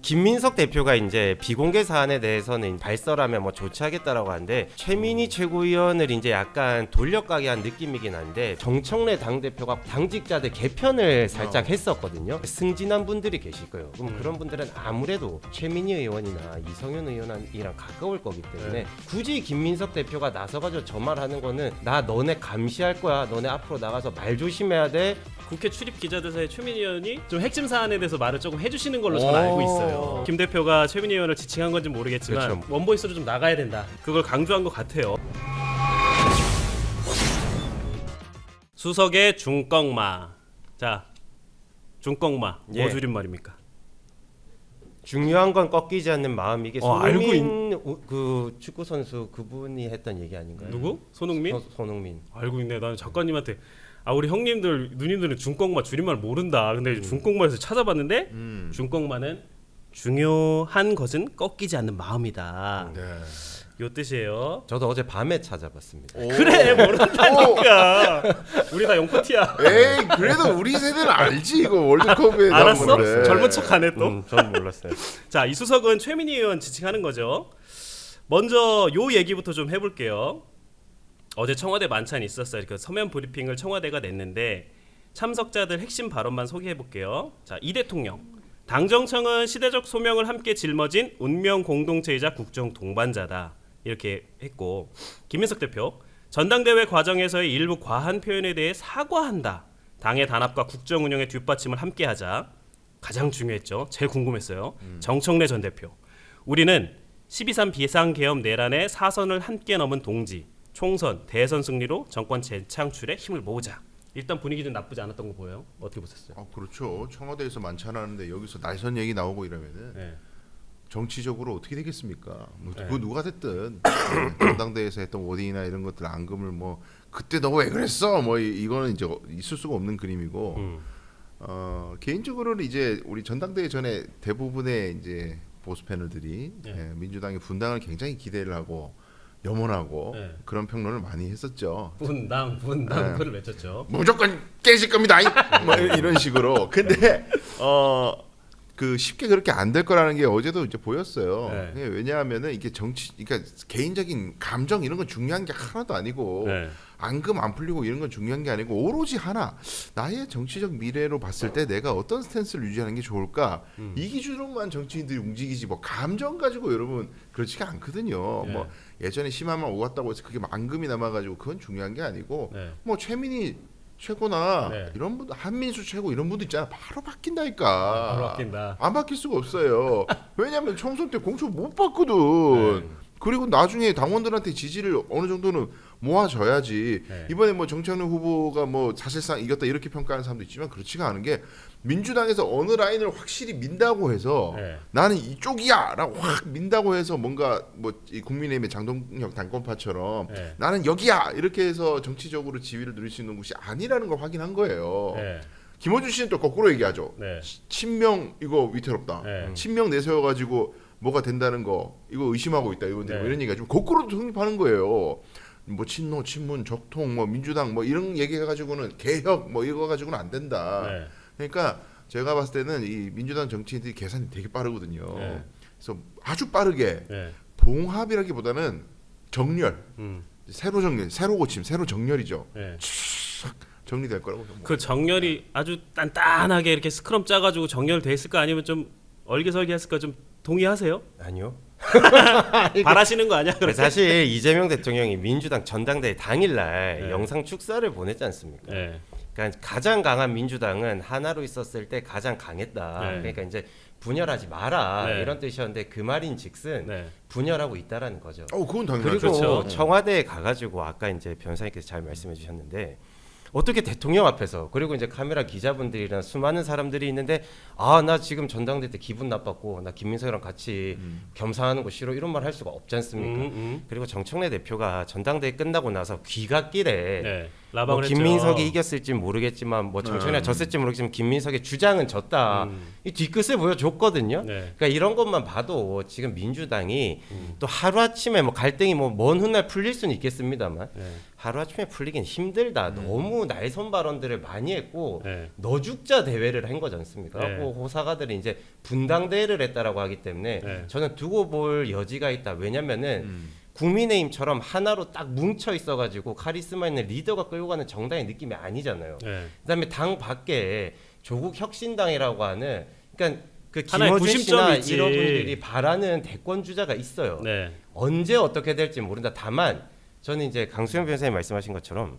김민석 대표가 이제 비공개 사안에 대해서는 발설하면 뭐 조치하겠다라고 하는데 최민희 최고위원을 이제 약간 돌려가게 한 느낌이긴 한데 정청래 당 대표가 당직자들 개편을 살짝 했었거든요. 승진한 분들이 계실 거예요. 그럼 그런 분들은 아무래도 최민희 의원이나 이성윤 의원이랑 가까울 거기 때문에 굳이 김민석 대표가 나서가지고 저 말하는 거는 나 너네 감시할 거야. 너네 앞으로 나가서 말 조심해야 돼. 국회 출입 기자들 사이 최민희 의원이 좀 핵심 사안에 대해서 말을 조금 해주시는 걸로 저는 알고 있어요. 김 대표가 최민희 의원을 지칭한 건지 모르겠지만 그렇죠. 원보이스로 좀 나가야 된다. 그걸 강조한 것 같아요. 수석의 중꺽마. 자, 중꺽마 뭐 예. 줄임말입니까? 중요한 건 꺾이지 않는 마음. 이게 알고 손흥민 그 축구 선수 그분이 했던 얘기 아닌가요? 누구? 손흥민? 손흥민. 알고 있네. 나는 작가님한테 우리 형님들 누님들은 중꺽마 줄임말 모른다. 근데 중꺽마에서 찾아봤는데 중꺽마는 중요한 것은 꺾이지 않는 마음이다. 네. 요 뜻이에요. 저도 어제 밤에 찾아봤습니다. 그래 모른다니까. 우리 다 영포티야. 에이 그래도 우리 세대는 알지 이거 월드컵에 알았어? 나온 건데. 젊은 척하네 또. 전 몰랐어요. 자, 이 수석은 최민희 의원 지칭하는 거죠. 먼저 요 얘기부터 좀 해볼게요. 어제 청와대 만찬이 있었어요. 그 서면 브리핑을 청와대가 냈는데 참석자들 핵심 발언만 소개해볼게요. 자, 이 대통령. 당정청은 시대적 소명을 함께 짊어진 운명 공동체이자 국정 동반자다. 이렇게 했고 김민석 대표. 전당대회 과정에서의 일부 과한 표현에 대해 사과한다. 당의 단합과 국정 운영의 뒷받침을 함께하자. 가장 중요했죠. 제일 궁금했어요. 정청래 전 대표. 우리는 12.3 비상계엄 내란의 사선을 함께 넘은 동지. 총선, 대선 승리로 정권 재창출에 힘을 모으자. 일단 분위기는 나쁘지 않았던 거 보여요. 어떻게 보셨어요? 그렇죠. 청와대에서 만찬하는데 여기서 날선 얘기 나오고 이러면은 네. 정치적으로 어떻게 되겠습니까? 뭐 네. 누가 됐든 전당대회에서 했던 워딩이나 이런 것들 앙금을 뭐 그때 너 왜 그랬어? 뭐 이거는 이제 있을 수가 없는 그림이고 개인적으로는 이제 우리 전당대회 전에 대부분의 이제 보수 패널들이 네. 민주당의 분당을 굉장히 기대를 하고 염원하고 네. 그런 평론을 많이 했었죠. 분당 네. 그걸 외쳤죠. 무조건 깨질 겁니다. 뭐 이런 식으로. 근데 그 쉽게 그렇게 안 될 거라는 게 어제도 이제 보였어요. 네. 왜냐하면은 이게 정치, 그러니까 개인적인 감정 이런 건 중요한 게 하나도 아니고 네. 앙금 안 풀리고 이런 건 중요한 게 아니고 오로지 하나 나의 정치적 미래로 봤을 때 내가 어떤 스탠스를 유지하는 게 좋을까 이 기준으로만 정치인들이 움직이지 뭐 감정 가지고 여러분 그렇지가 않거든요. 네. 뭐 예전에 10만만 오갔다고 해서 그게 앙금이 남아가지고 그건 중요한 게 아니고 네. 뭐 최민희 최고나 네. 이런 분 한민수 최고 이런 분도 있잖아. 바로 바뀐다니까. 바로 바뀐다. 안 바뀔 수가 없어요. 왜냐하면 총선 때 공천 못 받거든. 네. 그리고 나중에 당원들한테 지지를 어느 정도는 모아줘야지. 네. 이번에 뭐 정청래 후보가 뭐 사실상 이겼다 이렇게 평가하는 사람도 있지만 그렇지가 않은 게 민주당에서 어느 라인을 확실히 민다고 해서 네. 나는 이쪽이야라고 확 민다고 해서 뭔가 뭐 이 국민의힘의 장동혁 당권파처럼 네. 나는 여기야 이렇게 해서 정치적으로 지위를 누릴 수 있는 곳이 아니라는 걸 확인한 거예요. 네. 김어준 씨는 또 거꾸로 얘기하죠. 네. 친명 이거 위태롭다. 네. 친명 내세워가지고 뭐가 된다는 거 이거 의심하고 있다. 의원들이 네. 뭐 이런 얘기가 좀 거꾸로도 성립하는 거예요. 뭐 친노, 친문, 적통, 뭐 민주당 뭐 이런 얘기해가지고는 개혁 뭐 이거 가지고는 안 된다. 네. 그러니까 제가 봤을 때는 이 민주당 정치인들이 계산이 되게 빠르거든요. 네. 그래서 아주 빠르게 네. 봉합이라기보다는 정렬, 음. 새로 정렬, 새로 고침, 새로 정렬이죠. 네. 정리될 거라고. 그 정렬이 아주 단단하게 이렇게 스크럼 짜가지고 정렬돼 있을까 아니면 좀 얼기설기했을까 좀 동의하세요? 아니요. 바라시는 거 아니야? 그렇게? 사실 이재명 대통령이 민주당 전당대회 당일날 네. 영상 축사를 보냈지 않습니까? 네. 그러니까 가장 강한 민주당은 하나로 있었을 때 가장 강했다. 네. 그러니까 이제 분열하지 마라 네. 이런 뜻이었는데 그 말인즉슨 네. 분열하고 있다라는 거죠. 그건 당연하죠. 그리고 그렇죠. 청와대에 가가지고 아까 이제 변호사님께서 잘 말씀해주셨는데 어떻게 대통령 앞에서 그리고 이제 카메라 기자분들이랑 수많은 사람들이 있는데 아 나 지금 전당대회 때 기분 나빴고 나 김민석이랑 같이 겸상하는 거 싫어 이런 말 할 수가 없지 않습니까? 그리고 정청래 대표가 전당대회 끝나고 나서 귀갓길에 네. 뭐 라방을 했죠. 김민석이 이겼을지 모르겠지만 뭐 정청래가 졌을지 모르겠지만 김민석의 주장은 졌다. 이 뒤끝을 보여줬거든요. 네. 그러니까 이런 것만 봐도 지금 민주당이 또 하루아침에 뭐 갈등이 뭐 먼 훗날 풀릴 수는 있겠습니다만 네. 하루아침에 풀리긴 힘들다. 너무 날선 발언들을 많이 했고 네. 너죽자 대회를 한 거지 않습니까? 네. 그 호사가들이 이제 분당 대회를 했다라고 하기 때문에 네. 저는 두고 볼 여지가 있다. 왜냐면은 국민의힘처럼 하나로 딱 뭉쳐 있어가지고 카리스마 있는 리더가 끌고 가는 정당의 느낌이 아니잖아요. 네. 그다음에 당 밖에 조국 혁신당이라고 하는 그러니까 그 하나의 김어준 씨나 90점이 있지. 이런 분들이 바라는 대권 주자가 있어요. 네. 언제 어떻게 될지 모른다. 다만 저는 이제 강수영 변호사님 말씀하신 것처럼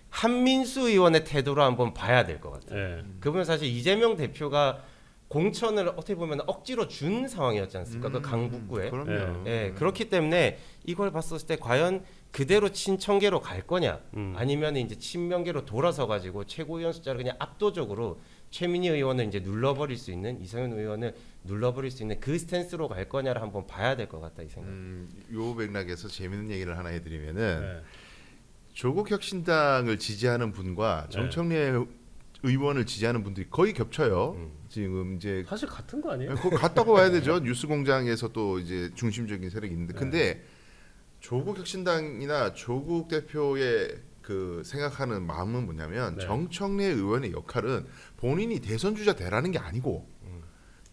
한민수 의원의 태도로 한번 봐야 될 것 같아요. 네. 그분은 사실 이재명 대표가 공천을 어떻게 보면 억지로 준 상황이었지 않습니까? 그 강북구에. 그럼요. 예, 그렇기 때문에 이걸 봤었을 때 과연 그대로 친청계로 갈 거냐, 아니면 이제 친명계로 돌아서 가지고 최고위원 숫자를 그냥 압도적으로 최민희 의원을 이제 눌러버릴 수 있는 이성윤 의원을 눌러버릴 수 있는 그 스탠스로 갈 거냐를 한번 봐야 될 것 같다 이 생각. 요 맥락에서 재밌는 얘기를 하나 해드리면은 네. 조국 혁신당을 지지하는 분과 정청래 의원을 지지하는 분들이 거의 겹쳐요. 지금 이제 사실 같은 거 아니에요? 그거 같다고 봐야 되죠. 뉴스공장에서 또 이제 중심적인 세력이 있는데, 근데 조국 혁신당이나 조국 대표의 그 생각하는 마음은 뭐냐면 네. 정청래 의원의 역할은 본인이 대선 주자 되라는 게 아니고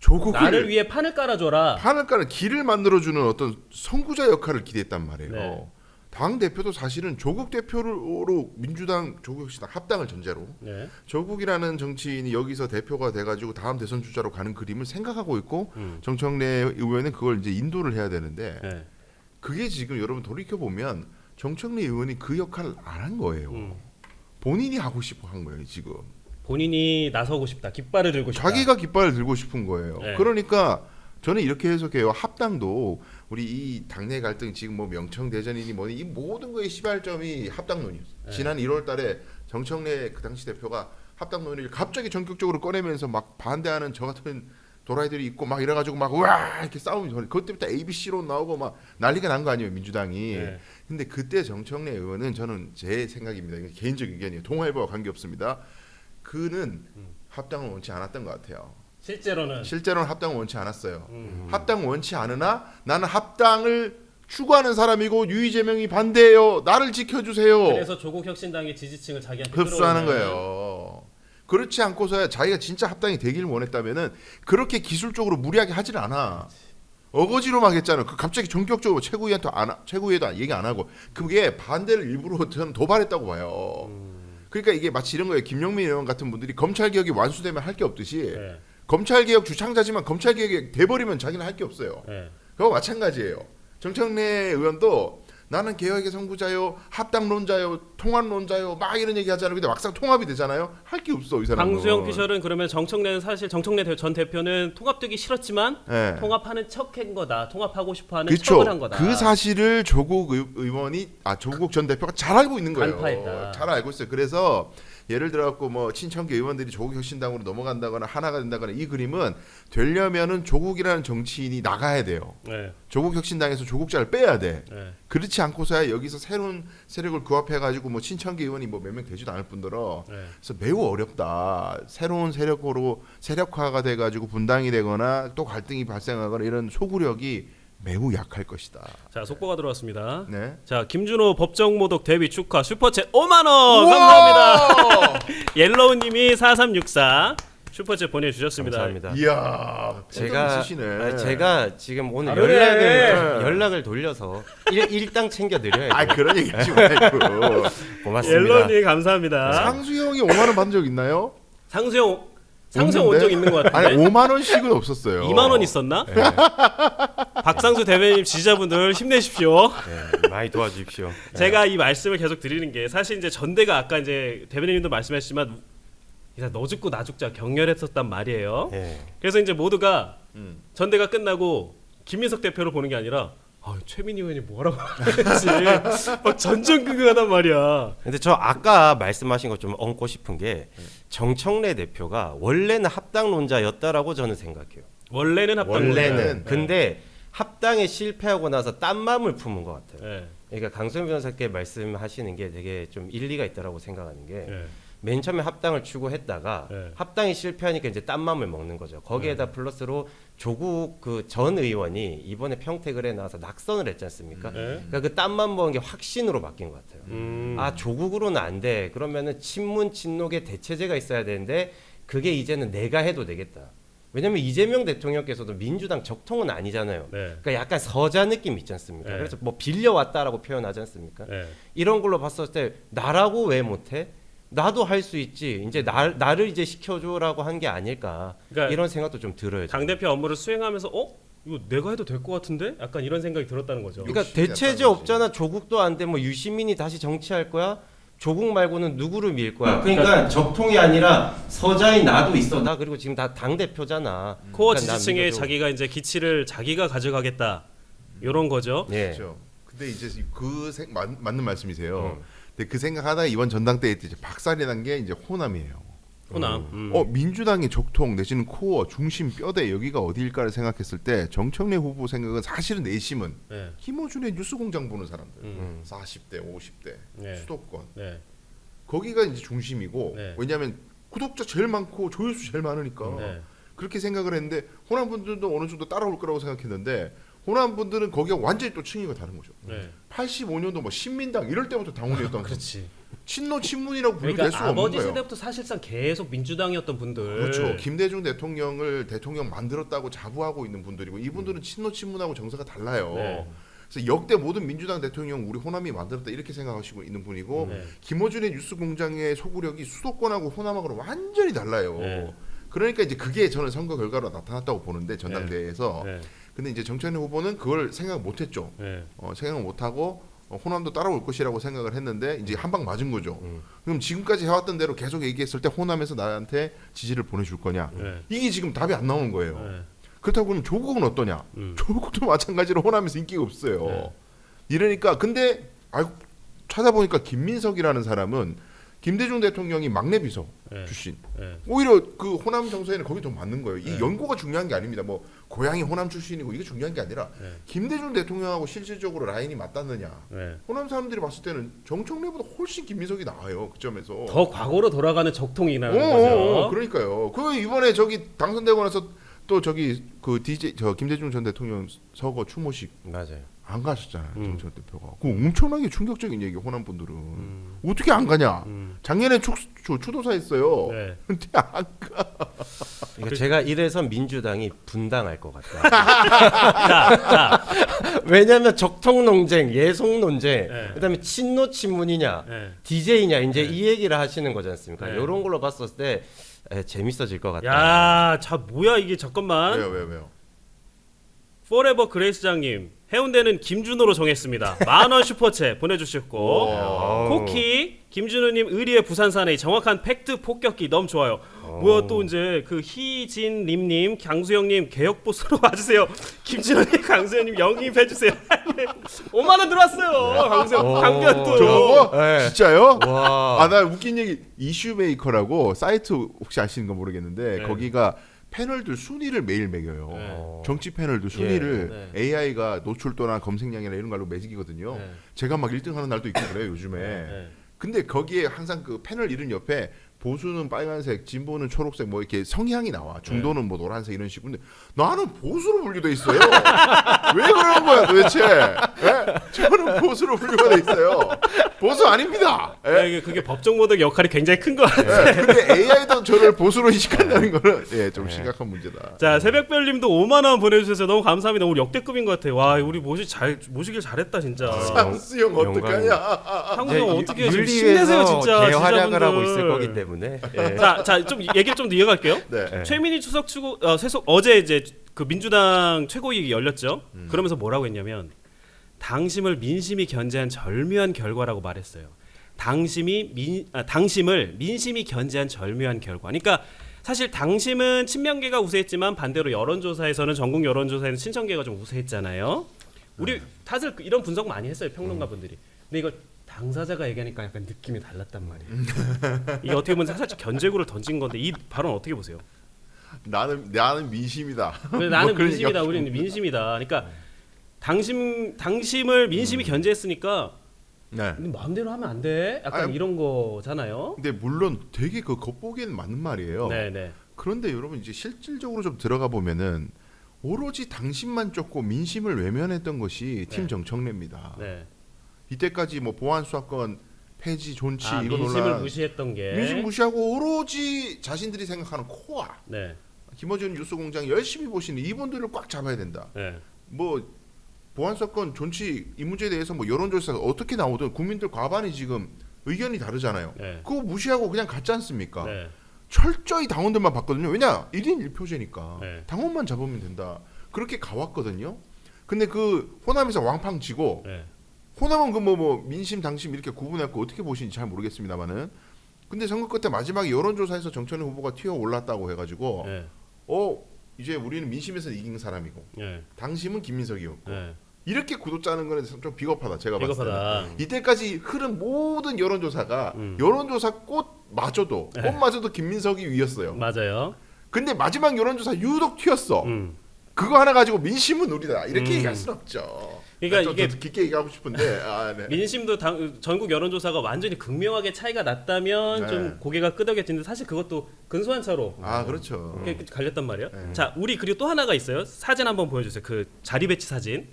조국을 나를 위해 판을 깔아줘라. 판을 까는 길을 만들어주는 어떤 선구자 역할을 기대했단 말이에요. 네. 당 대표도 사실은 조국 대표로 민주당 조국혁신당 합당을 전제로 네. 조국이라는 정치인이 여기서 대표가 돼가지고 다음 대선 주자로 가는 그림을 생각하고 있고 정청래 의원은 그걸 이제 인도를 해야 되는데 네. 그게 지금 여러분 돌이켜 보면 정청래 의원이 그 역할을 안 한 거예요. 본인이 하고 싶어 한 거예요 지금. 본인이 나서고 싶다. 깃발을 들고 싶다. 자기가 깃발을 들고 싶은 거예요. 네. 그러니까 저는 이렇게 해석해요. 합당도 우리 이 당내 갈등 지금 뭐 명청 대전이니 뭐니 이 모든 거의 시발점이 합당론이었어요. 네. 지난 1월달에 정청래 그 당시 대표가 합당론을 갑자기 전격적으로 꺼내면서 막 반대하는 저 같은 도라이들이 있고 막 이래가지고 막 와 이렇게 싸움이 저리 그때부터 ABC로 나오고 막 난리가 난 거 아니에요 민주당이. 네. 근데 그때 정청래 의원은 저는 제 생각입니다. 이게 개인적 의견이에요. 통합과 관계 없습니다. 그는 합당을 원치 않았던 것 같아요. 실제로는 실제로는 합당을 원치 않았어요. 합당 원치 않으나 나는 합당을 추구하는 사람이고 유이재명이 반대해요. 나를 지켜주세요. 그래서 조국 혁신당의 지지층을 자기한테 흡수하는 끌어오는. 거예요. 그렇지 않고서야 자기가 진짜 합당이 되기를 원했다면은 그렇게 기술적으로 무리하게 하질 않아. 어거지로 막 했잖아. 그 갑자기 전격적으로 최고위에도 얘기 안 하고 그게 반대를 일부러 저는 도발했다고 봐요. 그러니까 이게 마치 이런 거예요. 김용민 의원 같은 분들이 검찰 개혁이 완수되면 할 게 없듯이 네. 검찰 개혁 주창자지만 검찰 개혁이 돼버리면 자기는 할 게 없어요. 네. 그거 마찬가지예요. 정청래 의원도 나는 개혁의 선구자요, 합당론자요, 통합론자요, 막 이런 얘기 하잖아요. 근데 막상 통합이 되잖아요. 할 게 없어 이 사람은. 강수영 피셜은 그러면 정청래는 사실 정청래 전 대표는 통합되기 싫었지만 네. 통합하는 척한 거다. 통합하고 싶어하는 그쵸. 척을 한 거다. 그 사실을 조국 의원이 조국 전 대표가 잘 알고 있는 거예요. 간파했다. 잘 알고 있어요. 그래서 예를 들어갖고 뭐 친청계 의원들이 조국 혁신당으로 넘어간다거나 하나가 된다거나 이 그림은 되려면은 조국이라는 정치인이 나가야 돼요. 네. 조국 혁신당에서 조국자를 빼야 돼. 네. 그렇지 않고서야 여기서 새로운 세력을 구합해가지고 뭐 친청계 의원이 뭐 몇 명 되지도 않을 뿐더러 네. 그래서 매우 어렵다. 새로운 세력으로 세력화가 돼가지고 분당이 되거나 또 갈등이 발생하거나 이런 소구력이 매우 약할 것이다. 자 속보가 들어왔습니다. 네. 자 김준호 법정모독 데뷔 축하 슈퍼챗 5만 원 감사합니다. 옐로우님이 4364 슈퍼챗 보내주셨습니다. 감사합니다. 이야, 제가 지금 오늘 다르네. 연락을 돌려서 일당 챙겨 드려야죠. 그런 얘기 하지 말고. 고맙습니다. 옐로우님 감사합니다. 상수형이 5만 원 받은 적 있나요? 상수형 온 없는데? 적 있는 것 같은데. 아니 5만 원씩은 없었어요. 2만 원 있었나? 박상수 대변인 지지자분들 힘내십시오. 네, 많이 도와주십시오. 제가 이 말씀을 계속 드리는 게 사실 이제 전대가 아까 이제 대변인님도 말씀하셨지만 이사 너 죽고 나 죽자 격렬했었단 말이에요. 네. 그래서 이제 모두가 전대가 끝나고 김민석 대표를 보는 게 아니라 최민희 의원이 뭐라고 하는지 막 전전긍긍하단 말이야. 근데 저 아까 말씀하신 거 좀 얹고 싶은 게 정청래 대표가 원래는 합당론자였다라고 저는 생각해요. 원래는 합당. 원래는. 근데 합당에 실패하고 나서 딴 마음을 품은 것 같아요. 네. 그러니까 강수영 변호사께 말씀하시는 게 되게 좀 일리가 있다라고 생각하는 게 네. 맨 처음에 합당을 추구했다가 네. 합당이 실패하니까 이제 딴 마음을 먹는 거죠. 거기에다 플러스로 조국 그 전 의원이 이번에 평택을에 나와서 낙선을 했지 않습니까? 네. 그러니까 그 땀만 먹은 게 확신으로 바뀐 것 같아요. 아 조국으로는 안 돼. 그러면은 친문 친록의 대체제가 있어야 되는데 그게 이제는 내가 해도 되겠다. 왜냐면 이재명 대통령께서도 민주당 적통은 아니잖아요. 네. 그러니까 약간 서자 느낌 있지 않습니까? 네. 그래서 뭐 빌려왔다라고 표현하지 않습니까? 네. 이런 걸로 봤을 때 나라고 왜 못해? 나도 할 수 있지. 이제 나를 이제 시켜줘라고 한 게 아닐까. 그러니까 이런 생각도 좀 들어요. 당 대표 업무를 수행하면서 이거 내가 해도 될 것 같은데? 약간 이런 생각이 들었다는 거죠. 그러니까 욕심이 대체제 약간 없잖아. 조국도 안 돼. 뭐 유시민이 다시 정치할 거야? 조국 말고는 누구를 밀 거야? 그러니까 적통이 아니라 서자인 나도 있어. 나 그리고 지금 다 당 대표잖아. 코어 그러니까 나 지지층에 믿어줘. 자기가 이제 기치를 자기가 가져가겠다. 이런 거죠. 예. 그렇죠. 근데 이제 맞는 말씀이세요. 근데 그 생각하다 이번 전당대회 때 이제 박살이 난 게 이제 호남이에요. 호남. 민주당의 적통 내지는 코어 중심 뼈대 여기가 어디일까를 생각했을 때 정청래 후보 생각은 사실은 내심은 네. 김어준의 뉴스공장 보는 사람들, 음. 40대, 50대 네. 수도권 네. 거기가 이제 중심이고 네. 왜냐하면 구독자 제일 많고 조회수 제일 많으니까 네. 그렇게 생각을 했는데 호남 분들도 어느 정도 따라올 거라고 생각했는데 호남 분들은 거기가 완전히 또 층위가 다른 거죠. 네. 85년도 뭐 신민당 이럴 때부터 당원이었던 그렇지. 친노 친문이라고 분류될 그러니까 수가 없는 아버지 거예요. 세대부터 사실상 계속 민주당이었던 분들. 그렇죠. 김대중 대통령을 대통령 만들었다고 자부하고 있는 분들이고 이분들은 친노 친문하고 정서가 달라요. 네. 그래서 역대 모든 민주당 대통령 우리 호남이 만들었다 이렇게 생각하시고 있는 분이고 네. 김어준의 뉴스공장의 소구력이 수도권하고 호남하고는 완전히 달라요. 네. 그러니까 이제 그게 저는 선거 결과로 나타났다고 보는데 전당대회에서 네. 근데 이제 정청래 후보는 그걸 생각 못했죠. 네. 생각 못하고 호남도 따라올 것이라고 생각을 했는데 이제 한 방 맞은 거죠. 그럼 지금까지 해왔던 대로 계속 얘기했을 때 호남에서 나한테 지지를 보내줄 거냐? 네. 이게 지금 답이 안 나오는 거예요. 네. 그렇다고 그러면 조국은 어떠냐? 조국도 마찬가지로 호남에서 인기가 없어요. 네. 이러니까 근데 찾아보니까 김민석이라는 사람은 김대중 대통령이 막내 비서 네. 출신. 네. 오히려 그 호남 정서에는 거기 더 맞는 거예요. 이 네. 연고가 중요한 게 아닙니다. 뭐 고향이 호남 출신이고 이게 중요한 게 아니라 네. 김대중 대통령하고 실질적으로 라인이 맞닿느냐. 네. 호남 사람들이 봤을 때는 정청래보다 훨씬 김민석이 나아요. 그 점에서. 더 과거로 돌아가는 적통이라는 거죠. 그러니까요. 그 이번에 저기 당선되고 나서 또 저기 그 DJ 저 김대중 전 대통령 서거 추모식 맞아요. 안 가셨잖아요. 정청 대표가. 그 엄청나게 충격적인 얘기 호남 분들은 어떻게 안 가냐. 작년에 추도사 했어요. 네. 근데 안 가. 그러니까 제가 이래서 민주당이 분당할 것 같다. 자, 왜냐하면 적통 논쟁, 예속 논쟁, 네. 그다음에 친노 친문이냐, 네. DJ냐 이제 이 얘기를 하시는 거지 않습니까? 네. 이런 걸로 봤을 때 재밌어질 것 같다. 야, 자 뭐야 이게 잠깐만. 왜요? 포레버 그레이스장님 해운대는 김준호로 정했습니다. 10,000원 슈퍼챗 보내주셨고 코키 김준호님 의리의 부산사나이 정확한 팩트 폭격기 너무 좋아요. 뭐야 또 이제 그 희진림님 강수영님 개혁보수로 와주세요. 김준호님 강수영님 영입해주세요. 5만 원 들어왔어요. 강수영 강변도. 저거? 네. 진짜요? 와. 나 웃긴 얘기 이슈메이커라고 사이트 혹시 아시는 거 모르겠는데 네. 거기가 패널들 순위를 매일 매겨요. 네. 정치 패널들 순위를 네. AI가 노출도나 검색량이나 이런 걸로 매기거든요. 네. 제가 막 1등 하는 날도 있고 그래요, 요즘에. 네. 근데 거기에 항상 그 패널 이름 옆에 보수는 빨간색, 진보는 초록색 뭐 이렇게 성향이 나와. 중도는 뭐 노란색 이런 식으로. 근데 나는 보수로 분류돼 있어요. 왜 그러는 거야 도대체? 예? 저는 보수로 분류가 돼 있어요. 보수 아닙니다. 예? 네, 그게 법정 모독 역할이 굉장히 큰 거 같아요. 예, 근데 AI도 저를 보수로 인식한다는 거는 좀 심각한 문제다. 자 새벽별님도 5만 원 보내주셔서 너무 감사합니다. 우리 역대급인 것 같아요. 와 우리 모시길 잘했다 진짜. 상수 형 어떡하냐? 한국 형 어떻게 지금 네, 힘내세요 윤리위에서 진짜 개활약을 하고 지지자분들. 있을 거기 때문에. 예. 좀 얘기를 좀 더 이어갈게요. 네. 최민희 추석 세속 어제 이제 그 민주당 최고위기 열렸죠. 그러면서 뭐라고 했냐면 당심을 민심이 견제한 절묘한 결과라고 말했어요. 당심을 민심이 견제한 절묘한 결과. 그러니까 사실 당심은 친명계가 우세했지만 반대로 여론조사에서는 전국 여론조사에는 친청계가 좀 우세했잖아요. 우리 다들 이런 분석 많이 했어요 평론가분들이. 근데 이걸 당사자가 얘기하니까 약간 느낌이 달랐단 말이에요. 이게 어떻게 보면 살짝 견제구를 던진 건데 이 발언 어떻게 보세요? 나는 민심이다. 나는 뭐 그런 민심이다. 얘기가- 우리는 민심이다. 그러니까 당심을 민심이 견제했으니까 네. 마음대로 하면 안 돼. 약간 아니, 이런 거잖아요. 근데 물론 되게 그 겉보기에는 맞는 말이에요. 네네. 그런데 여러분 이제 실질적으로 좀 들어가 보면은 오로지 당신만 쫓고 민심을 외면했던 것이 팀 네. 정청래입니다. 네. 이때까지 뭐 보안 수사권 폐지 존치 이거 민심을 논란 무시했던 게. 민심 무시하고 오로지 자신들이 생각하는 코어 네. 김어준 뉴스공장 열심히 보시는 이분들을 꽉 잡아야 된다. 네. 뭐 보안 수사권 존치 이 문제에 대해서 뭐 여론조사가 어떻게 나오든 국민들 과반이 지금 의견이 다르잖아요. 네. 그거 무시하고 그냥 갔지 않습니까? 네. 철저히 당원들만 봤거든요. 왜냐 1인 1표제니까 네. 당원만 잡으면 된다. 그렇게 가왔거든요. 근데 그 호남에서 왕팡 지고 네. 호남은 그 뭐 민심 당심 이렇게 구분해갖고 어떻게 보시는지 잘 모르겠습니다만은 근데 선거 끝에 마지막에 여론조사에서 정천희 후보가 튀어 올랐다고 해가지고 네. 이제 우리는 민심에서 이긴 사람이고 네. 당심은 김민석이었고 네. 이렇게 구도 짜는 거는 좀 비겁하다 제가 봤을 때는. 비겁하다. 이때까지 흐른 모든 여론조사가 음. 여론조사 꽃마저도 네. 꽃마저도 김민석이 위였어요. 맞아요. 근데 마지막 여론조사 유독 튀었어. 음. 그거 하나 가지고 민심은 우리다 이렇게 음. 얘기할 순 없죠. 그러니까 좀 이게 더 깊게 얘기하고 싶은데 네. 민심도 전국 여론조사가 완전히 극명하게 차이가 났다면 네. 좀 고개가 끄덕여지는데 사실 그것도 근소한 차로 그렇죠. 이렇게 갈렸단 말이에요. 네. 자, 우리 그리고 또 하나가 있어요. 사진 한번 보여주세요. 그 자리 배치 사진.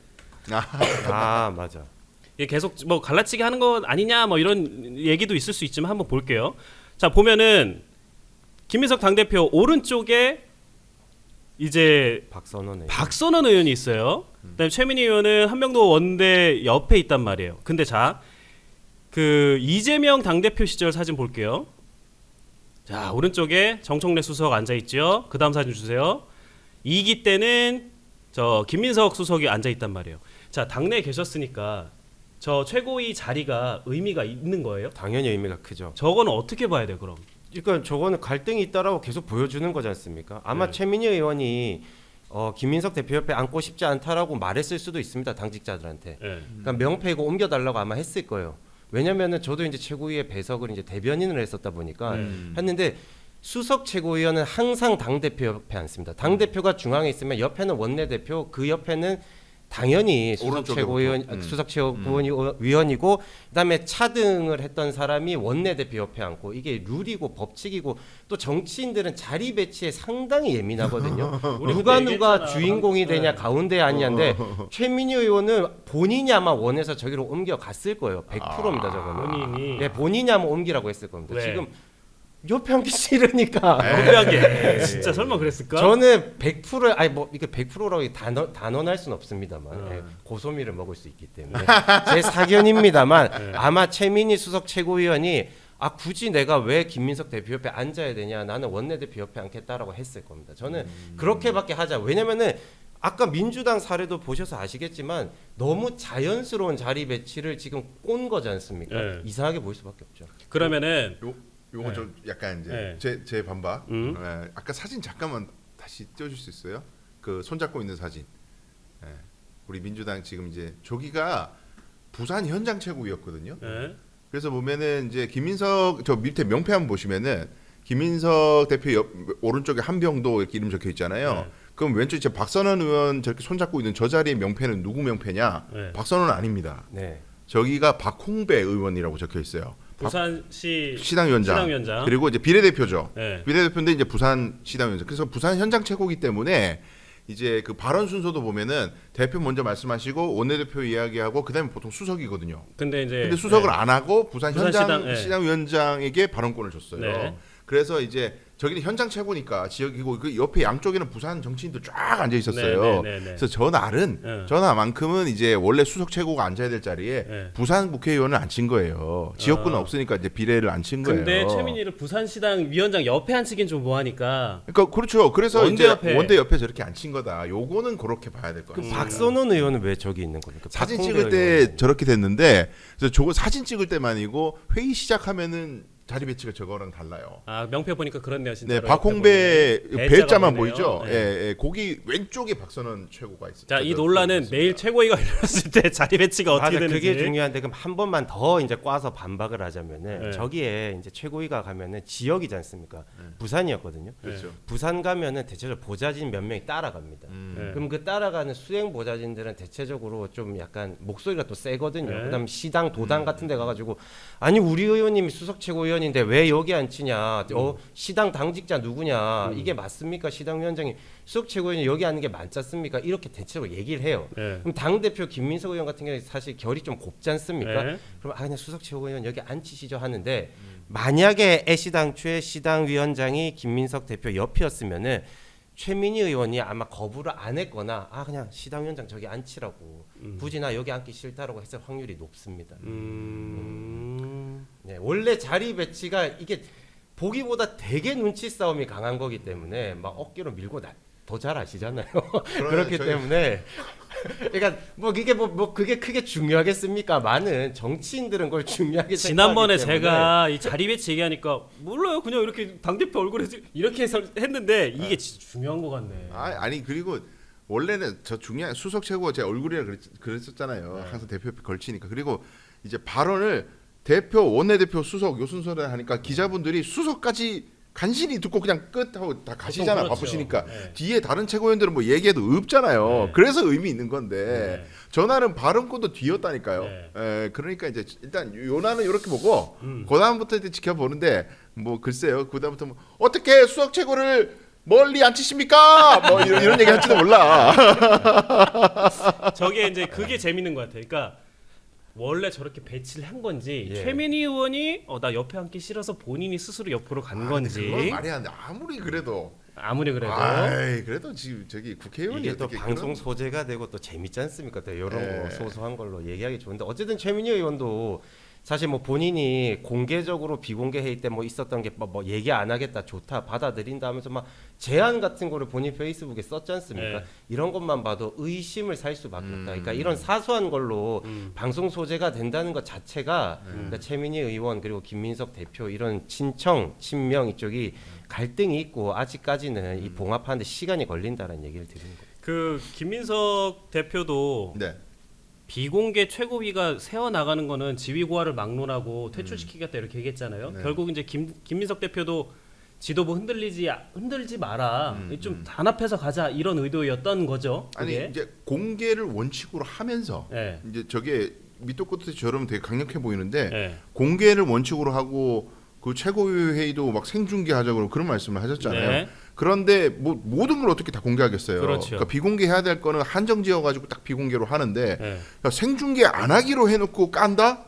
맞아. 이게 계속 뭐 갈라치기 하는 거 아니냐 뭐 이런 얘기도 있을 수 있지만 한번 볼게요. 자, 보면은 김민석 당대표 오른쪽에 이제 박선원 의원이 있어요. 그다음에 최민희 의원은 한명도 원내 옆에 있단 말이에요. 근데 자, 그 이재명 당대표 시절 사진 볼게요. 자, 오른쪽에 정청래 수석 앉아 있죠. 그다음 사진 주세요. 2기 때는 저 김민석 수석이 앉아 있단 말이에요. 자, 당내에 계셨으니까 저 최고위 자리가 의미가 있는 거예요? 당연히 의미가 크죠. 저거는 어떻게 봐야 돼요, 그럼? 그러니까 저거는 갈등이 있다라고 계속 보여주는 거지 않습니까? 아마 네. 최민희 의원이 김민석 대표 옆에 앉고 싶지 않다라고 말했을 수도 있습니다. 당직자들한테. 네. 그러니까 명패이고 옮겨달라고 아마 했을 거예요. 왜냐면은 저도 이제 최고위의 배석을 이제 대변인을 했었다 보니까 했는데 수석 최고위원은 항상 당 대표 옆에 앉습니다. 당 대표가 중앙에 있으면 옆에는 원내 대표, 그 옆에는 당연히 수석 오른쪽에 최고위원, 붙어. 수석 최고위원이고 그다음에 차등을 했던 사람이 원내 대표 옆에 앉고 이게 룰이고 법칙이고 또 정치인들은 자리 배치에 상당히 예민하거든요. 누가 얘기했잖아. 주인공이 되냐 네. 가운데 아니냐인데 최민희 의원은 본인이 아마 원해서 저기로 옮겨 갔을 거예요. 100%입니다 저거는. 본인이 네, 본인이 아마 옮기라고 했을 겁니다. 왜? 지금 옆에 앉기 싫으니까. 명쾌하게 진짜 설마 그랬을까? 저는 100% 아니 뭐 이게 100%라고 단언할 수는 없습니다만 예, 고소미를 먹을 수 있기 때문에 제 사견입니다만 아마 최민희 수석 최고위원이 굳이 내가 왜 김민석 대표 옆에 앉아야 되냐 나는 원내대표 옆에 앉겠다라고 했을 겁니다. 저는 그렇게밖에 하자. 왜냐면은 아까 민주당 사례도 보셔서 아시겠지만 너무 자연스러운 자리 배치를 지금 꼰 거지 않습니까? 네. 이상하게 보일 수밖에 없죠. 그러면은 요거 좀 약간 이제 네. 제 반박. 아까 사진 잠깐만 다시 띄워줄 수 있어요? 그 손잡고 있는 사진. 우리 민주당 지금 이제 조기가 부산 현장 최고위였거든요. 네. 그래서 보면은 이제 김민석 저 밑에 명패 한번 보시면은 김민석 대표 옆 오른쪽에 한병도 이렇게 이름 적혀 있잖아요. 네. 그럼 왼쪽 이제 박선원 의원 저렇게 손잡고 있는 저 자리의 명패는 누구 명패냐? 네. 박선원은 아닙니다. 네. 저기가 박홍배 의원이라고 적혀 있어요. 부산시 시당위원장. 시당위원장. 그리고 이제 비례대표죠. 네. 비례대표인데 이제 부산 시당위원장. 그래서 부산 현장 최고기 때문에 이제 그 발언 순서도 보면은 대표 먼저 말씀하시고 원내대표 이야기하고 그다음에 보통 수석이거든요. 근데 수석을 안 하고 부산 현장 시당, 네. 시당위원장에게 발언권을 줬어요. 네. 그래서 이제 저기는 현장 최고니까 지역이고 그 옆에 양쪽에는 부산 정치인들 쫙 앉아 있었어요. 네. 그래서 저 날은 네. 저 날만큼은 이제 원래 수석 최고가 앉아야 될 자리에 네. 부산 국회의원을 앉힌 거예요. 지역구는 없으니까 이제 비례를 앉힌 거예요. 근데 최민희를 부산시당 위원장 옆에 앉히긴 좀 뭐하니까. 그러니까 그렇죠. 그래서 원대 이제 옆에. 원대 옆에 저렇게 앉힌 거다. 요거는 그렇게 봐야 될 것 그 같아요. 박선원 의원은 왜 저기 있는 겁니까? 사진 박홍배 찍을 때 의원은. 저렇게 됐는데 그래서 저거 사진 찍을 때만이고 회의 시작하면은 자리 배치가 저거랑 달라요. 명패 보니까 그렇네요, 진짜. 네, 박홍배 배자만 보이죠? 네. 예, 거기 왼쪽에 박선원 최고가 있어요. 자, 이 논란은 내일 최고위가 열렸을 때 자리 배치가 어떻게 맞아, 되는지. 그게 중요한데 그럼 한 번만 더 이제 꽈서 반박을 하자면은 네. 저기에 이제 최고위가 가면은 지역이지 않습니까? 부산이었거든요. 그렇죠. 부산 가면은 대체적으로 보좌진 몇 명이 따라갑니다. 네. 그럼 그 따라가는 수행 보좌진들은 대체적으로 좀 약간 목소리가 또 세거든요. 네. 그다음 시당 도당 같은 데 가가지고 아니 우리 의원님이 수석 최고위원 최고위원인데 왜 여기 앉히냐? 시당 당직자 누구냐? 이게 맞습니까? 시당 위원장이 수석 최고위원이 여기 앉는 게 맞지 않습니까? 이렇게 대체로 얘기를 해요. 네. 그럼 당 대표 김민석 의원 같은 경우에 사실 결이 좀 곱지 않습니까? 네. 그럼 그냥 수석 최고위원 여기 앉히시죠 하는데 만약에 애시당초에 시당 위원장이 김민석 대표 옆이었으면은 최민희 의원이 아마 거부를 안 했거나 그냥 시당 위원장 저기 앉히라고 굳이 나 여기 앉기 싫다라고 했을 확률이 높습니다. 네, 원래 자리 배치가 이게 보기보다 되게 눈치 싸움이 강한 거기 때문에 막 어깨로 밀고 더 잘 아시잖아요. 그렇기 때문에 그러니까 뭐 이게 뭐 그게 크게 중요하겠습니까? 많은 정치인들은 그걸 중요하게 지난번에 생각하기 때문에. 제가 이 자리 배치 얘기하니까 몰라요. 그냥 이렇게 당 대표 얼굴에 이렇게 해서 했는데 이게 진짜 중요한 것 같네. 아니 그리고 원래는 저 중요한 수석 최고가 제 얼굴이라 그랬었잖아요. 네. 항상 대표 옆에 걸치니까. 그리고 이제 발언을 대표, 원내대표, 수석 요 순서를 하니까 기자분들이 수석까지 간신히 듣고 그냥 끝 하고 다 가시잖아. 그렇죠. 바쁘시니까. 네. 뒤에 다른 최고위원들은 뭐 얘기해도 없잖아요. 네. 그래서 의미 있는 건데 네. 전화는 발언권도 뒤였다니까요. 네. 그러니까 이제 일단 요나는 이렇게 보고 그다음부터 이제 지켜보는데 뭐 글쎄요. 그다음부터 뭐 어떻게 수석 최고를 멀리 앉히십니까? 뭐 이런 얘기 할지도 몰라. 저게 이제 그게 재밌는 것 같아요. 그러니까 원래 저렇게 배치를 한 건지 예. 최민희 의원이 나 옆에 앉기 싫어서 본인이 스스로 옆으로 간 건지 그건 말이 안 돼. 아무리 그래도. 아무리 그래도 그래도 지금 저기 국회의원이 이게 또 어떻게 방송 그런- 소재가 되고 또 재밌지 않습니까? 또 이런 네. 거 소소한 걸로 얘기하기 좋은데 어쨌든 최민희 의원도 사실 뭐 본인이 공개적으로 비공개 회의 때 뭐 있었던 게 뭐 얘기 안 하겠다 좋다 받아들인다 하면서 막 제안 같은 거를 본인 페이스북에 썼지 않습니까? 네. 이런 것만 봐도 의심을 살 수밖에 없다. 그러니까 이런 사소한 걸로 방송 소재가 된다는 것 자체가 그러니까 최민희 의원 그리고 김민석 대표 이런 친청 친명 이쪽이 갈등이 있고 아직까지는 이 봉합하는데 시간이 걸린다는 얘기를 드리는 거예요. 그 김민석 대표도 네. 비공개 최고위가 세워 나가는 거는 지위고하를 막론하고 퇴출시키겠다 이렇게 얘기했잖아요. 네. 결국 이제 김민석 대표도 지도부 흔들지 마라. 좀 단합해서 가자 이런 의도였던 거죠. 아니 그게. 이제 공개를 원칙으로 하면서 네. 이제 저게 밑도 끝에 저러면 되게 강력해 보이는데 네. 공개를 원칙으로 하고 그 최고위 회의도 막 생중계하자고 그러고 그런 말씀을 하셨잖아요. 네. 그런데 뭐 모든 걸 어떻게 다 공개하겠어요. 그렇죠. 그러니까 비공개해야 될 거는 한정 지어 가지고 딱 비공개로 하는데 네. 그러니까 생중계 안 하기로 해놓고 깐다?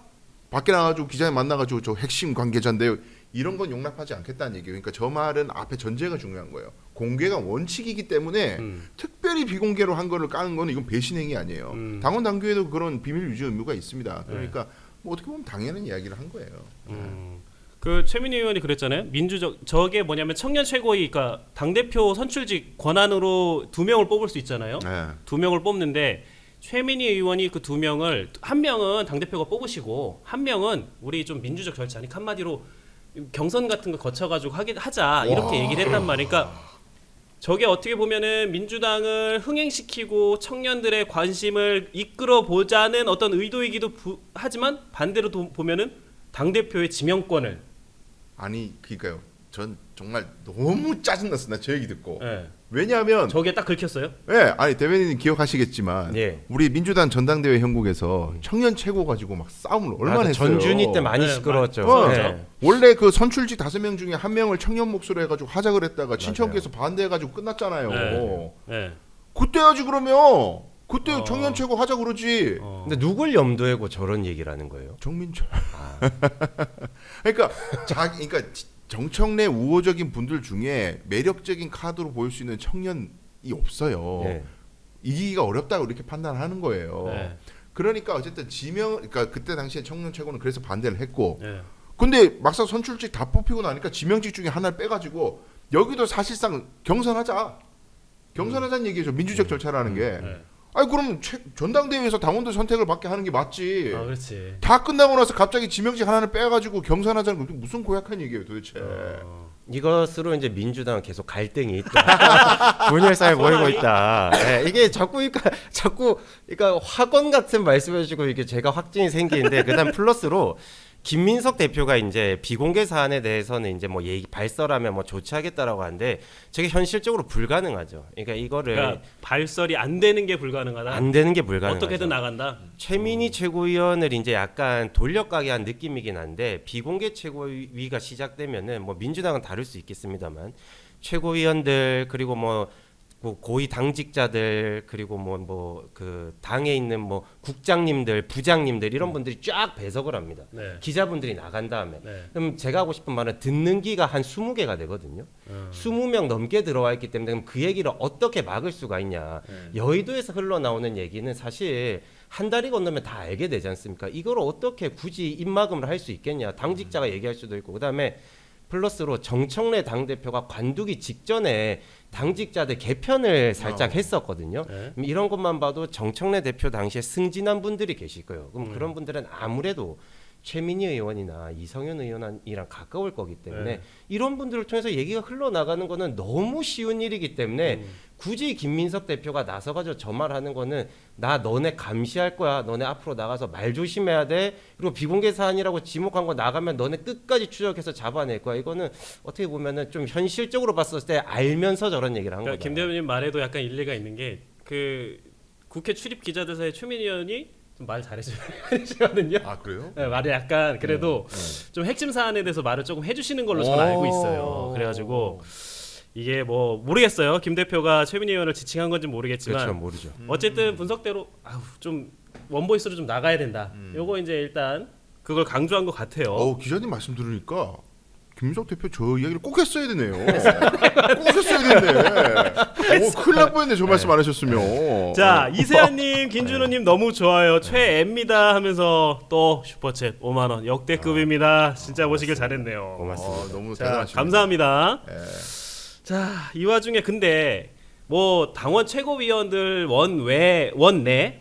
밖에 나가지고 기자님 만나가지고 저 핵심 관계자인데요. 이런 건 용납하지 않겠다는 얘기예요. 그러니까 저 말은 앞에 전제가 중요한 거예요. 공개가 원칙이기 때문에 특별히 비공개로 한 거를 까는 거는 이건 배신행위 아니에요. 당원 당규에도 그런 비밀 유지 의무가 있습니다. 그러니까 뭐 어떻게 보면 당연한 이야기를 한 거예요. 그 최민희 의원이 그랬잖아요. 민주적 저게 뭐냐면 청년 최고위 그러니까 당 대표 선출직 권한으로 2명을 뽑을 수 있잖아요. 네. 2명을 뽑는데 최민희 의원이 그 2명을 한 명은 당 대표가 뽑으시고 한 명은 우리 좀 민주적 절차니까 한마디로 경선 같은 거 거쳐가지고 하자 이렇게 얘기를 했단 말이에요. 그러니까 저게 어떻게 보면은 민주당을 흥행시키고 청년들의 관심을 이끌어 보자는 어떤 의도이기도 하지만 반대로 보면은 당 대표의 지명권을 아니 그러니까요. 전 정말 너무 짜증났어. 나 저 얘기 듣고. 예. 왜냐하면 저게 딱 긁혔어요. 아니 대변인님 기억하시겠지만 예. 우리 민주당 전당대회 형국에서 청년 최고 가지고 막 싸움을 얼마나 맞아, 했어요. 전준희 때 많이 네, 시끄러웠죠. 어, 네. 원래 그 선출직 5명 중에 1명을 청년 몫으로 해가지고 하자 그랬다가 친척께서 반대해가지고 끝났잖아요. 네. 예. 그때 하지 그러면 그때 청년 최고 하자 그러지. 근데 누굴 염두에 고 저런 얘기를 하는 거예요? 정민철. 그러니까 그러니까 정청래 우호적인 분들 중에 매력적인 카드로 보일 수 있는 청년이 없어요. 네. 이기기가 어렵다고 이렇게 판단하는 거예요. 네. 그러니까 어쨌든 그러니까 그때 당시에 청년 최고는 그래서 반대를 했고, 예. 근데 막상 선출직 다 뽑히고 나니까 지명직 중에 하나를 빼가지고 여기도 사실상 경선하자는 얘기죠. 민주적 절차라는 게. 네. 아니 그럼 전당대회에서 당원들 선택을 받게 하는 게 맞지. 아 그렇지. 다 끝나고 나서 갑자기 지명직 하나를 빼가지고 경선하자는 건 무슨 고약한 얘기예요 도대체. 이것으로 이제 민주당 계속 갈등이 있다. 분열사에 모이고 있다. 네, 이게 자꾸 그러니까 학원 같은 말씀해주고 이게 제가 확증이 생기는데 그다음 플러스로 김민석 대표가 이제 비공개 사안에 대해서는 이제 뭐 얘기 발설하면 뭐 조치하겠다라고 하는데 저게 현실적으로 불가능하죠. 그러니까 이거를 그러니까 발설이 안 되는 게 불가능하다. 안 되는 게 불가능하죠. 어떻게든 나간다. 최민희 최고위원을 이제 약간 돌려가게 한 느낌이긴 한데 비공개 최고위가 시작되면은 뭐 민주당은 다를 수 있겠습니다만 최고위원들 그리고 뭐 고위 당직자들 그리고 뭐 그 당에 있는 뭐 국장님들 부장님들 이런 분들이 쫙 배석을 합니다. 네. 기자분들이 나간 다음에 네. 그럼 제가 하고 싶은 말은 듣는 기가 한 20개가 되거든요. 20명 넘게 들어와 있기 때문에 그럼 그 얘기를 어떻게 막을 수가 있냐. 여의도에서 흘러나오는 얘기는 사실 한 달이 건너면 다 알게 되지 않습니까? 이걸 어떻게 굳이 입막음을 할 수 있겠냐. 당직자가 얘기할 수도 있고 그다음에 플러스로 정청래 당대표가 관두기 직전에 당직자들 개편을 살짝 했었거든요. 네. 그럼 이런 것만 봐도 정청래 대표 당시에 승진한 분들이 계실 거예요. 그럼 그런 분들은 아무래도 최민희 의원이나 이성윤 의원이랑 가까울 거기 때문에 네. 이런 분들을 통해서 얘기가 흘러나가는 거는 너무 쉬운 일이기 때문에 굳이 김민석 대표가 나서가지고 저 말하는 거는 나 너네 감시할 거야. 너네 앞으로 나가서 말 조심해야 돼. 그리고 비공개 사안이라고 지목한 거 나가면 너네 끝까지 추적해서 잡아낼 거야. 이거는 어떻게 보면은 좀 현실적으로 봤을 때 알면서 저런 얘기를 한 그러니까 거다. 김 대표님 말에도 약간 일리가 있는 게 그 국회 출입 기자들 사이에 최민희 의원이 좀 말 잘해주시거든요. 아 그래요? 네, 말이 약간 그래도 좀 핵심 사안에 대해서 말을 조금 해주시는 걸로 저는 알고 있어요. 그래가지고 이게 뭐 모르겠어요. 김 대표가 최민희 의원을 지칭한 건지 모르겠지만 그렇죠, 모르죠. 어쨌든 분석대로 좀 원보이스로 좀 나가야 된다. 요거 이제 일단 그걸 강조한 것 같아요. 기자님 말씀 들으니까 김민석 대표 저 이야기를 꼭 했어야 되네요. 꼭 했어야 되네. 큰일 날 뻔했네. 저 말씀 안 하셨으면. 자 이세아님, 김준호님 너무 좋아요. 최애입니다 하면서 또 슈퍼챗 5만 원 역대급입니다. 진짜 모시길 잘했네요. 고맙습니다. 너무 자 대단하십니다. 감사합니다. 예. 자, 이 와중에 근데 뭐 당원 최고위원들 원내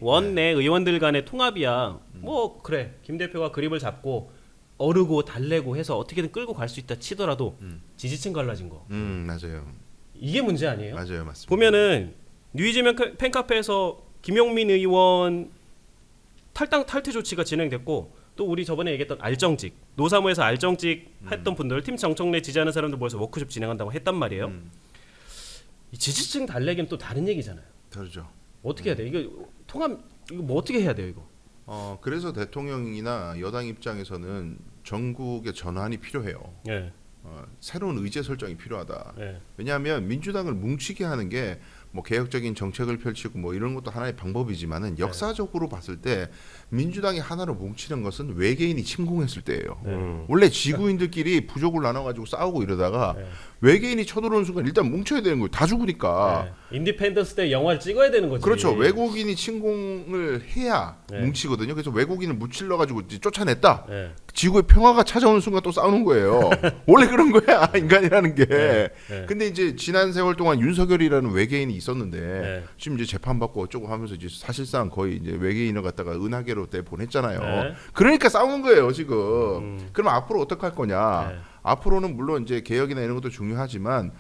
의원들 간의 통합이야. 뭐 그래. 김 대표가 그립을 잡고 어르고 달래고 해서 어떻게든 끌고 갈 수 있다 치더라도 지지층 갈라진 거. 맞아요. 이게 문제 아니에요? 맞아요, 맞습니다. 보면은 뉴이지면 팬카페에서 김용민 의원 탈퇴 조치가 진행됐고 또 우리 저번에 얘기했던 알정직 노사모에서 알정직 했던 분들 팀 정청래 지지하는 사람들 모여서 워크숍 진행한다고 했단 말이에요. 이 지지층 달래기는 또 다른 얘기잖아요. 다르죠. 어떻게 해야 돼? 이거 통합 이거 뭐 어떻게 해야 돼요, 이거? 그래서 대통령이나 여당 입장에서는 전국의 전환이 필요해요. 예. 새로운 의제 설정이 필요하다. 예. 왜냐하면 민주당을 뭉치게 하는 게 뭐 개혁적인 정책을 펼치고 뭐 이런 것도 하나의 방법이지만은 역사적으로 봤을 때 민주당이 하나로 뭉치는 것은 외계인이 침공했을 때예요. 원래 지구인들끼리 부족을 나눠가지고 싸우고 이러다가 외계인이 쳐들어오는 순간 일단 뭉쳐야 되는 거예요. 다 죽으니까. 인디펜던스 때 영화를 찍어야 되는 거지. 그렇죠. 외국인이 침공을 해야 뭉치거든요. 그래서 외국인을 무찔러 가지고 쫓아냈다. 예. 지구의 평화가 찾아오는 순간 또 싸우는 거예요. 원래 그런 거야 인간이라는 게. 네. 근데 이제 지난 세월 동안 윤석열이라는 외계인이 있었는데 네. 지금 이제 재판 받고 어쩌고 하면서 이제 사실상 거의 이제 외계인을 갖다가 은하계로 때 보냈잖아요. 네. 그러니까 싸우는 거예요 지금. 그럼 앞으로 어떻게 할 거냐? 네. 앞으로는 물론 이제 개혁이나 이런 것도 중요하지만.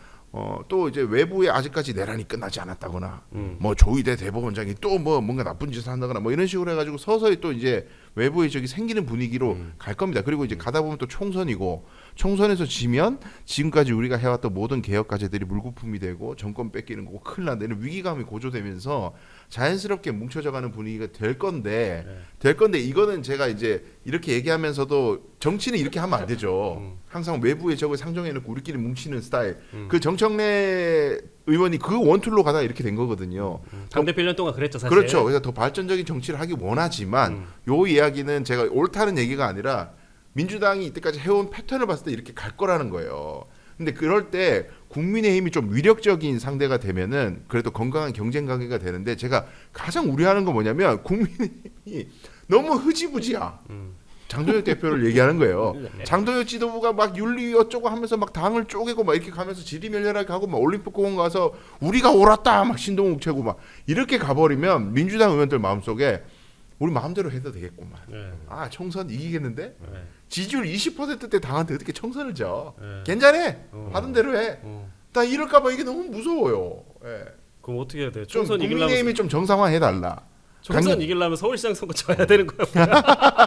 또 이제 외부에 아직까지 내란이 끝나지 않았다거나 뭐 조희대 대법원장이 또 뭐 뭔가 나쁜 짓을 한다거나 뭐 이런 식으로 해가지고 서서히 또 이제 외부에 저기 생기는 분위기로 갈 겁니다. 그리고 이제 가다 보면 또 총선이고 총선에서 지면 지금까지 우리가 해왔던 모든 개혁 과제들이 물거품이 되고 정권 뺏기는 거고 큰일 난다는 위기감이 고조되면서 자연스럽게 뭉쳐져가는 분위기가 될 건데 이거는 제가 이제 이렇게 얘기하면서도 정치는 이렇게 하면 안 되죠. 항상 외부에 저걸 상정해놓고 우리끼리 뭉치는 스타일. 그 정청래 의원이 그 원툴로 가다가 이렇게 된 거거든요. 당대표 1년 동안 그랬죠 사실. 그렇죠. 그래서 더 발전적인 정치를 하기 원하지만 요 이야기는 제가 옳다는 얘기가 아니라 민주당이 이때까지 해온 패턴을 봤을 때 이렇게 갈 거라는 거예요. 근데 그럴 때 국민의힘이 좀 위력적인 상대가 되면은 그래도 건강한 경쟁 관계가 되는데 제가 가장 우려하는 건 뭐냐면 국민의힘이 너무 흐지부지야. 장동혁 대표를 얘기하는 거예요. 장동혁 지도부가 막 윤리 어쩌고 하면서 막 당을 쪼개고 막 이렇게 가면서 지리멸렬하게 하고 막 올림픽공원 가서 우리가 옳았다 막 신동욱 최고 막 이렇게 가버리면 민주당 의원들 마음속에 우리 마음대로 해도 되겠구만. 아 총선 이기겠는데? 지지율 20%대 당한테 어떻게 총선을 져? 괜찮아. 하던 대로 해. 나 이럴까봐 이게 너무 무서워요. 예. 그럼 어떻게 해야 돼요? 좀 총선 이기려면 국민의힘이 좀 정상화해달라. 총선 이기려면 서울시장 선거 져야 되는 거야.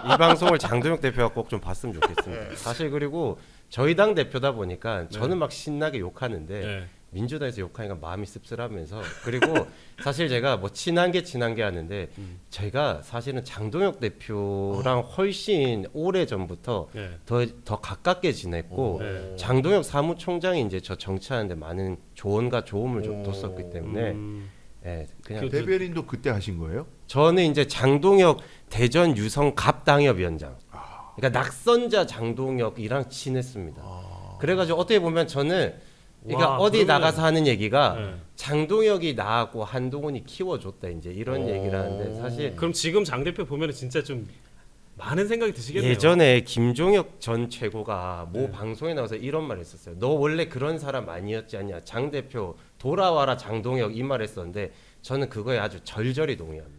이 방송을 장동혁 대표가 꼭 좀 봤으면 좋겠습니다. 사실 그리고 저희 당 대표다 보니까 저는 막 신나게 욕하는데 네. 민주당에서 욕하니까 마음이 씁쓸하면서 그리고 사실 제가 뭐 친한 게 하는데 제가 사실은 장동혁 대표랑 훨씬 오래 전부터 네. 더 가깝게 지냈고 네. 장동혁 사무총장이 이제 저 정치하는데 많은 조언과 도움을 좀 줬었기 때문에 예, 그냥 대변인도 그때 하신 거예요? 저는 이제 장동혁 대전 유성 갑당협위원장. 그러니까 낙선자 장동혁이랑 친했습니다. 그래가지고 어떻게 보면 저는 그러니까 와, 어디 그러면- 나가서 하는 얘기가 네. 장동혁이 나하고 한동훈이 키워줬다 이제 이런 얘기를 하는데 사실 그럼 지금 장 대표 보면은 진짜 좀 많은 생각이 드시겠네요. 예전에 김종혁 전 최고가 모 네. 방송에 나와서 이런 말 했었어요. 너 원래 그런 사람 아니었지 않냐. 장 대표 돌아와라 장동혁 이 말 했었는데 저는 그거에 아주 절절히 동의합니다.